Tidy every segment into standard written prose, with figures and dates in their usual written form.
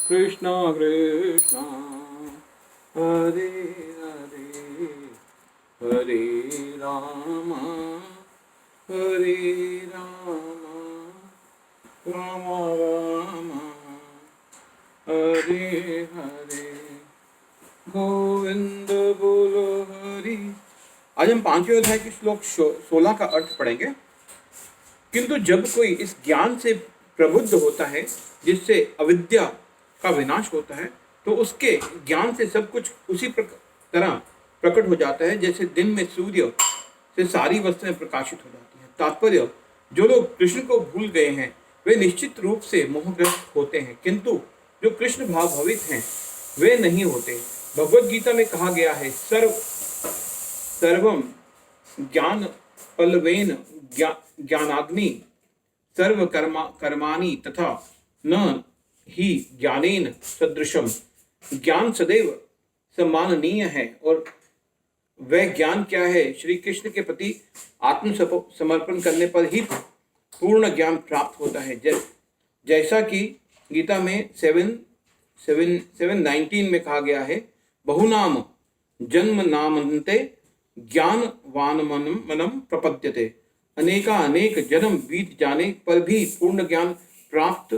कृष्ण कृष्ण हरे हरे हरे राम हरे राम राम राम हरे हरे गोविंद बोलो हरि। आज हम पांचवें अध्याय के श्लोक 16 का अर्थ पढ़ेंगे। किंतु जब कोई इस ज्ञान से प्रबुद्ध होता है जिससे अविद्या का विनाश होता है, तो उसके ज्ञान से सब कुछ उसी तरह प्रकट हो जाता है जैसे दिन में सूर्य से सारी वस्तुएं प्रकाशित हो जाती हैं। तात्पर्य, जो लोग कृष्ण को भूल गए हैं वे निश्चित रूप से मोहग्रस्त होते हैं, किंतु जो कृष्ण भाव भवित हैं वे नहीं होते। भगवद गीता में कहा गया है, सर्वम ज्ञान पल्लवेन ज्ञानाग्नि सर्व कर्माणि तथा न ही ज्ञानेन सदृशम। ज्ञान सदैव सम्माननीय है और वह ज्ञान क्या है? श्री कृष्ण के प्रति आत्म समर्पण करने पर ही पूर्ण ज्ञान प्राप्त होता है। जैसा कि गीता में 7:19 में कहा गया है, बहुनाम जन्म नामन्ते ज्ञानवानमनम प्रपद्यते। अनेक जन्म बीत जाने पर भी पूर्ण ज्ञान प्राप्त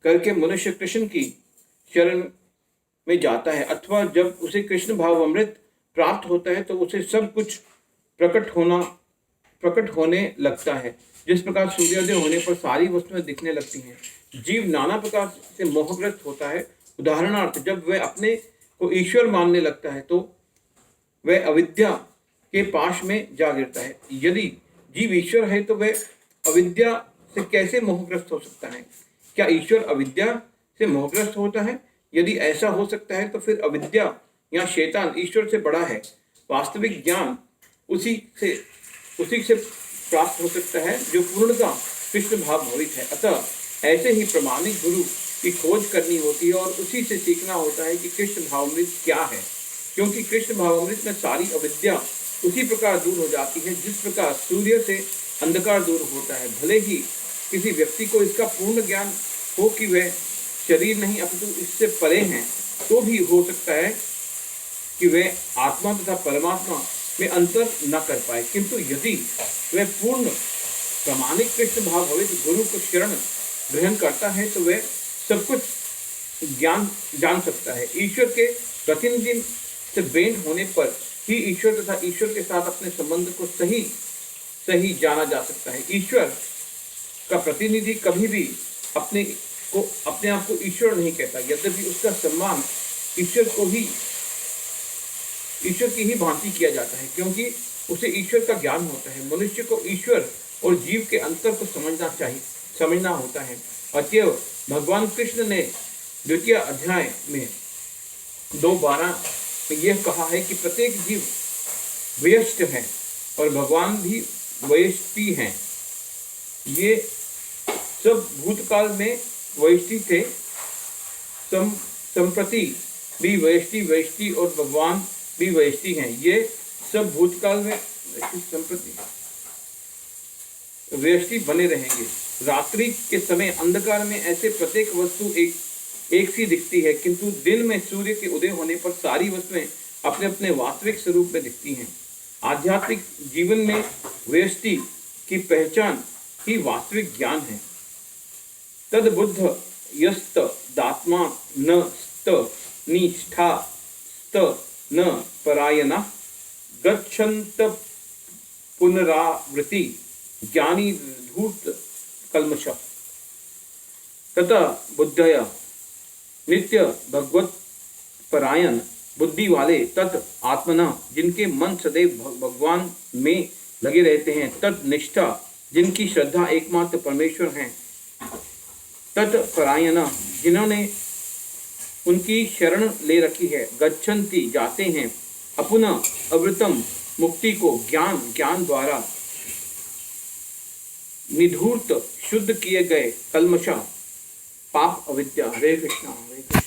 करके मनुष्य कृष्ण की शरण में जाता है, अथवा जब उसे कृष्ण भाव अमृत प्राप्त होता है तो उसे सब कुछ प्रकट होने लगता है। जिस प्रकार सूर्योदय होने पर सारी वस्तुएं दिखने लगती हैं, जीव नाना प्रकार से मोहग्रस्त होता है। उदाहरणार्थ, जब वह अपने को ईश्वर मानने लगता है तो वह अविद्या के पाश में जा गिरता है। यदि जीव ईश्वर है तो वह अविद्या से कैसे मोहग्रस्त हो सकता है? क्या ईश्वर अविद्या से मोहग्रस्त होता है? यदि ऐसा हो सकता है तो फिर अविद्या या शैतान ईश्वर से बड़ा है। वास्तविक ज्ञान उसी से प्राप्त हो सकता है जो पूर्णतः कृष्ण भाव भवित है। अतः ऐसे ही प्रमाणिक गुरु की खोज करनी होती है और उसी से सीखना होता है कि कृष्ण भावामृत क्या है, क्योंकि कृष्ण भावामृत में सारी अविद्या उसी प्रकार दूर हो जाती है जिस प्रकार सूर्य से अंधकार दूर होता है। भले ही किसी व्यक्ति को इसका पूर्ण ज्ञान हो कि वह शरीर नहीं अपितु इससे परे हैं, तो भी हो सकता है कि वह आत्मा तथा परमात्मा में अंतर न कर पाए। किंतु यदि वह पूर्ण प्रामाणिक कृष्ण भाव भवित गुरु को शरण ग्रहण करता है तो वह सब कुछ जान सकता है। ईश्वर के प्रतिनिधि से भेंट होने पर ही ईश्वर तथा ईश्वर के साथ अपने संबंध को सही जाना जा सकता है। ईश्वर का प्रतिनिधि कभी भी अपने आप को ईश्वर नहीं कहता, यद्यपि उसका सम्मान ईश्वर की ही भांति किया जाता है, क्योंकि उसे ईश्वर का ज्ञान होता है। मनुष्य को ईश्वर और जीव के अंतर को समझना होता है। अतएव भगवान कृष्ण ने द्वितीय अध्याय में 2:12 में यह कहा है कि प्रत्येक जीव व्यष्ट है और भगवान भी व्यष्टि हैं। ये सब भूतकाल में व्यष्टि थे, संप्रति भी व्यष्टि और भगवान भी व्यष्टि हैं। ये सब भूतकाल में संप्रति व्यष्टि बने रहेंगे। रात्रि के समय अंधकार में ऐसे प्रत्येक वस्तु एक सी दिखती है, किंतु दिन में सूर्य के उदय होने पर सारी वस्तुएं अपने अपने वास्तविक स्वरूप में दिखती हैं। आध्यात्मिक जीवन में व्यष्टि की पहचान ही वास्तविक ज्ञान है। तद बुद्ध यस्त दात्मा न स्त निष्ठा स्त न परायण गच्छन्त पुनरावृत्ति ज्ञानी धूर्त कल्मष। तथा बुद्धया नित्य भगवत परायण बुद्धि वाले तत् आत्मना जिनके मन सदैव भगवान में लगे रहते हैं, तत् निष्ठा जिनकी श्रद्धा एकमात्र परमेश्वर है, तत् परायण जिन्होंने उनकी शरण ले रखी है, गच्छन्ति जाते हैं, अपुनः अवृतम मुक्ति को ज्ञान द्वारा निधूर्त शुद्ध किए गए कल्मषा पाप अविद्या। हरे कृष्णा हरे कृष्णा।